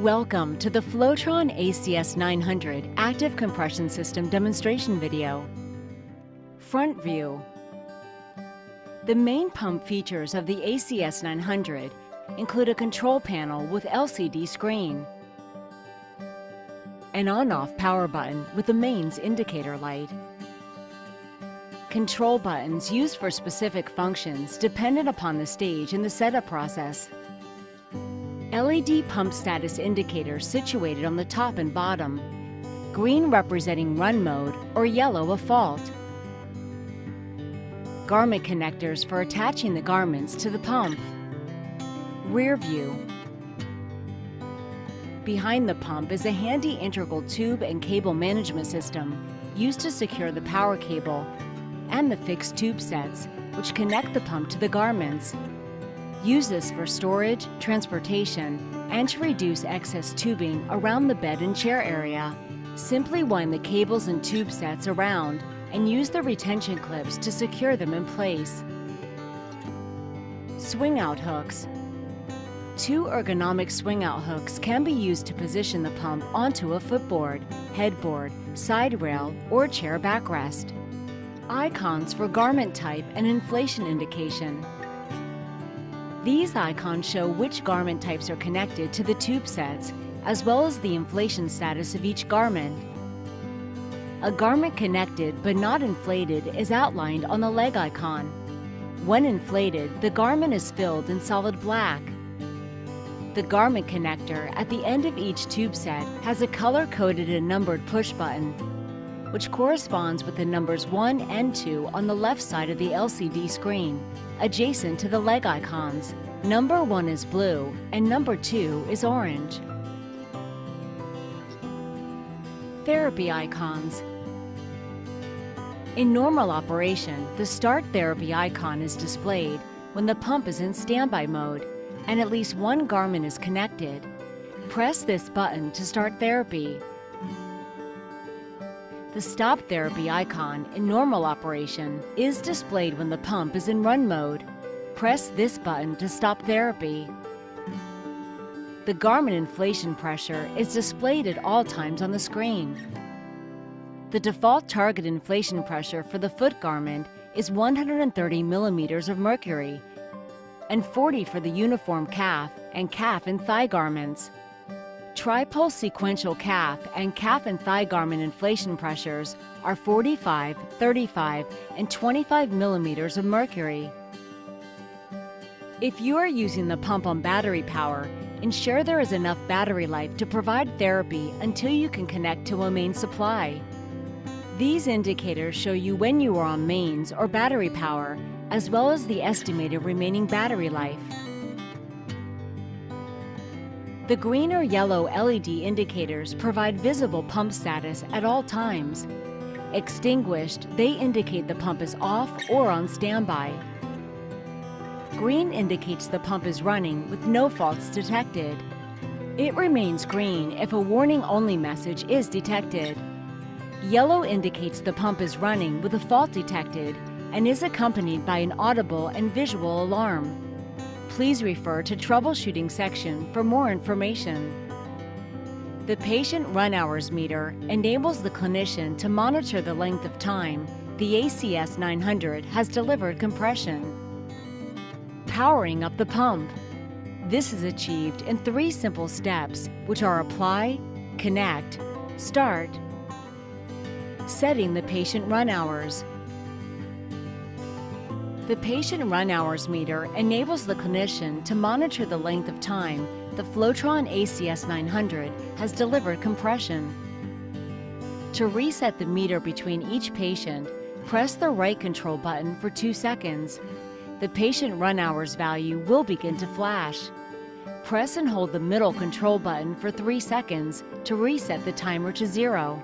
Welcome to the Flowtron ACS 900 Active Compression System demonstration video. Front view. The main pump features of the ACS 900 include a control panel with LCD screen, an on-off power button with the mains indicator light, control buttons used for specific functions dependent upon the stage in the setup process, LED pump status indicators situated on the top and bottom, green representing run mode or yellow a fault, garment connectors for attaching the garments to the pump, rear view. Behind the pump is a handy integral tube and cable management system used to secure the power cable and the fixed tube sets which connect the pump to the garments. Use this for storage, transportation, and to reduce excess tubing around the bed and chair area. Simply wind the cables and tube sets around and use the retention clips to secure them in place. Swing-out hooks. 2 ergonomic swing-out hooks can be used to position the pump onto a footboard, headboard, side rail, or chair backrest. Icons for garment type and inflation indication. These icons show which garment types are connected to the tube sets, as well as the inflation status of each garment. A garment connected but not inflated is outlined on the leg icon. When inflated, the garment is filled in solid black. The garment connector at the end of each tube set has a color-coded and numbered push button, which corresponds with the numbers 1 and 2 on the left side of the LCD screen, adjacent to the leg icons. Number 1 is blue and number 2 is orange. Therapy icons. In normal operation, the Start Therapy icon is displayed when the pump is in standby mode and at least one garment is connected. Press this button to start therapy. The Stop Therapy icon in normal operation is displayed when the pump is in run mode. Press this button to stop therapy. The garment inflation pressure is displayed at all times on the screen. The default target inflation pressure for the foot garment is 130 millimeters of mercury and 40 for the uniform calf and thigh garments. Tripulse sequential calf and thigh garment inflation pressures are 45, 35, and 25 millimeters of mercury. If you are using the pump on battery power, ensure there is enough battery life to provide therapy until you can connect to a main supply. These indicators show you when you are on mains or battery power, as well as the estimated remaining battery life. The green or yellow LED indicators provide visible pump status at all times. Extinguished, they indicate the pump is off or on standby. Green indicates the pump is running with no faults detected. It remains green if a warning-only message is detected. Yellow indicates the pump is running with a fault detected and is accompanied by an audible and visual alarm. Please refer to Troubleshooting section for more information. The Patient Run Hours meter enables the clinician to monitor the length of time the ACS 900 has delivered compression. Powering up the pump. This is achieved in 3 simple steps, which are apply, connect, start. Setting the patient run hours. The Patient Run Hours meter enables the clinician to monitor the length of time the Flowtron ACS 900 has delivered compression. To reset the meter between each patient, press the right control button for 2 seconds. The patient run hours value will begin to flash. Press and hold the middle control button for 3 seconds to reset the timer to 0.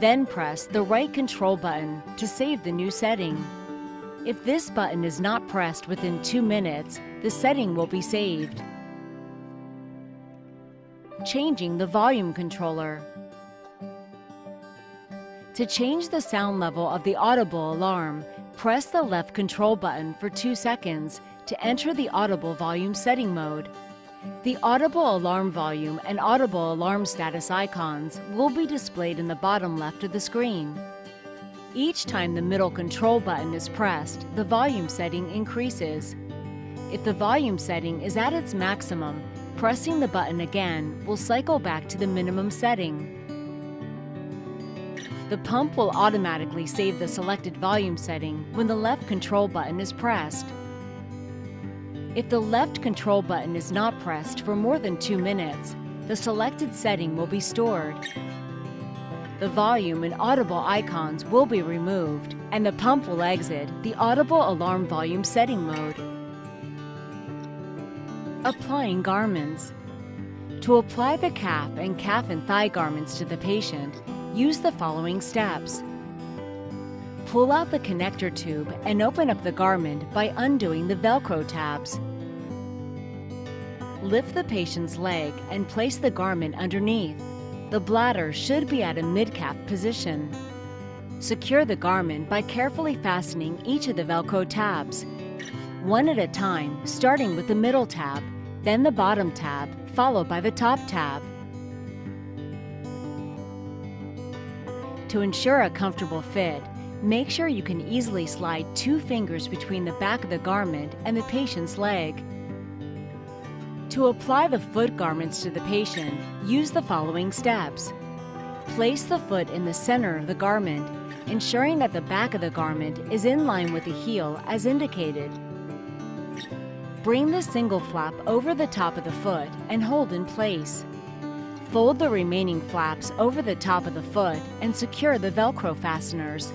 Then press the right control button to save the new setting. If this button is not pressed within 2 minutes, the setting will be saved. Changing the volume controller. To change the sound level of the audible alarm, press the left control button for 2 seconds to enter the audible volume setting mode. The audible alarm volume and audible alarm status icons will be displayed in the bottom left of the screen. Each time the middle control button is pressed, the volume setting increases. If the volume setting is at its maximum, pressing the button again will cycle back to the minimum setting. The pump will automatically save the selected volume setting when the left control button is pressed. If the left control button is not pressed for more than 2 minutes, the selected setting will be stored. The volume and audible icons will be removed, and the pump will exit the audible alarm volume setting mode. Applying garments. To apply the calf and thigh garments to the patient, use the following steps. Pull out the connector tube and open up the garment by undoing the Velcro tabs. Lift the patient's leg and place the garment underneath. The bladder should be at a mid-calf position. Secure the garment by carefully fastening each of the Velcro tabs, one at a time, starting with the middle tab, then the bottom tab, followed by the top tab. To ensure a comfortable fit, make sure you can easily slide 2 fingers between the back of the garment and the patient's leg. To apply the foot garments to the patient, use the following steps. Place the foot in the center of the garment, ensuring that the back of the garment is in line with the heel as indicated. Bring the single flap over the top of the foot and hold in place. Fold the remaining flaps over the top of the foot and secure the Velcro fasteners.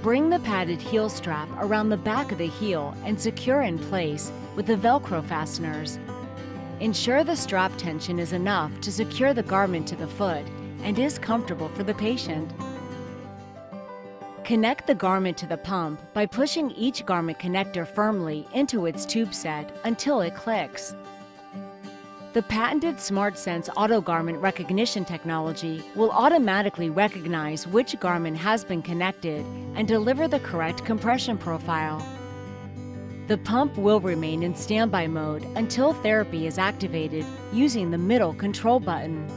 Bring the padded heel strap around the back of the heel and secure in place with the Velcro fasteners. Ensure the strap tension is enough to secure the garment to the foot and is comfortable for the patient. Connect the garment to the pump by pushing each garment connector firmly into its tube set until it clicks. The patented SmartSense auto garment recognition technology will automatically recognize which garment has been connected and deliver the correct compression profile. The pump will remain in standby mode until therapy is activated using the middle control button.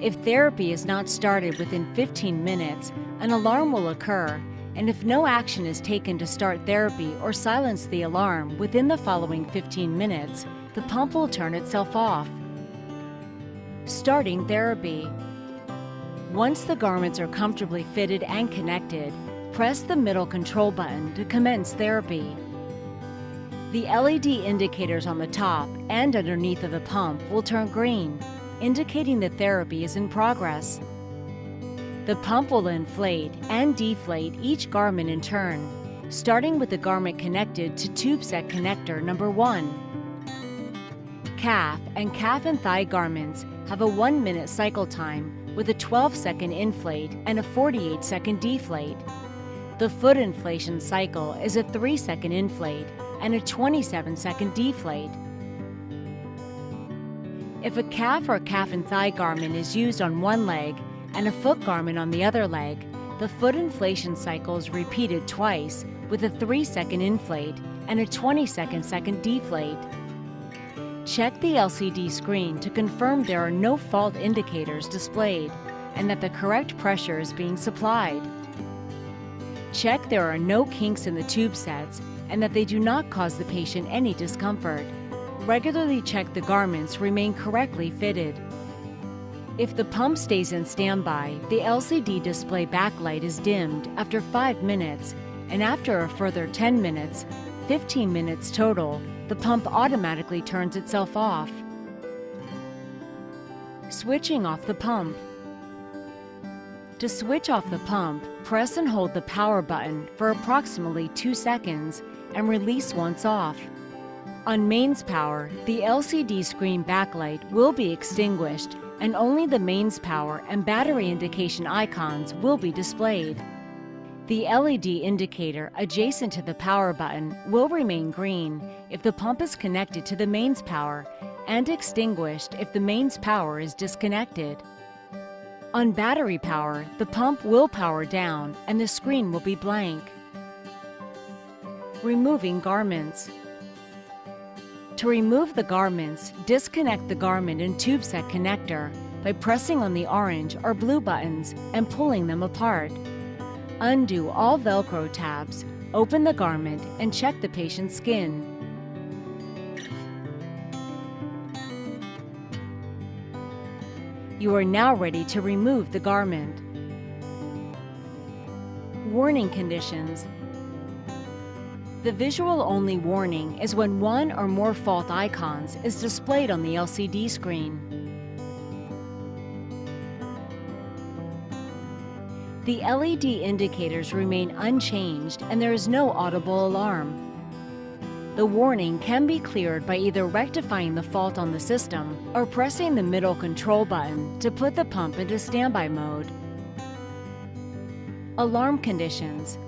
If therapy is not started within 15 minutes, an alarm will occur, and if no action is taken to start therapy or silence the alarm within the following 15 minutes, the pump will turn itself off. Starting therapy. Once the garments are comfortably fitted and connected, press the middle control button to commence therapy. The LED indicators on the top and underneath of the pump will turn green, indicating that therapy is in progress. The pump will inflate and deflate each garment in turn, starting with the garment connected to tube set connector number 1. Calf and thigh garments have a 1-minute cycle time with a 12-second inflate and a 48-second deflate. The foot inflation cycle is a 3-second inflate and a 27-second deflate. If a calf or and thigh garment is used on one leg and a foot garment on the other leg, the foot inflation cycle is repeated twice with a 3-second inflate and a 22nd deflate. Check the LCD screen to confirm there are no fault indicators displayed and that the correct pressure is being supplied. Check there are no kinks in the tube sets and that they do not cause the patient any discomfort. Regularly check the garments remain correctly fitted. If the pump stays in standby, the LCD display backlight is dimmed after 5 minutes, and after a further 10 minutes, 15 minutes total, the pump automatically turns itself off. Switching off the pump. To switch off the pump, press and hold the power button for approximately 2 seconds and release once off. On mains power, the LCD screen backlight will be extinguished and only the mains power and battery indication icons will be displayed. The LED indicator adjacent to the power button will remain green if the pump is connected to the mains power and extinguished if the mains power is disconnected. On battery power, the pump will power down and the screen will be blank. Removing garments. To remove the garments, disconnect the garment and tube set connector by pressing on the orange or blue buttons and pulling them apart. Undo all Velcro tabs, open the garment, and check the patient's skin. You are now ready to remove the garment. Warning conditions. The visual-only warning is when one or more fault icons is displayed on the LCD screen. The LED indicators remain unchanged and there is no audible alarm. The warning can be cleared by either rectifying the fault on the system or pressing the middle control button to put the pump into standby mode. Alarm conditions.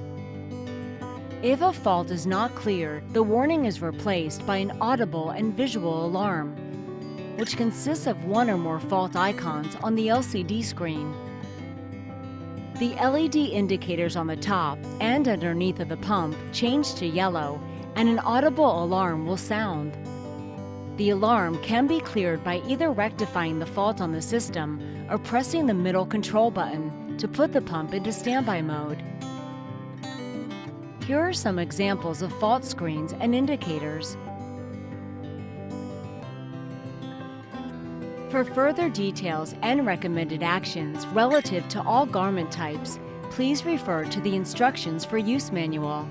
If a fault is not cleared, the warning is replaced by an audible and visual alarm, which consists of one or more fault icons on the LCD screen. The LED indicators on the top and underneath of the pump change to yellow, and an audible alarm will sound. The alarm can be cleared by either rectifying the fault on the system or pressing the middle control button to put the pump into standby mode. Here are some examples of fault screens and indicators. For further details and recommended actions relative to all garment types, please refer to the Instructions for Use manual.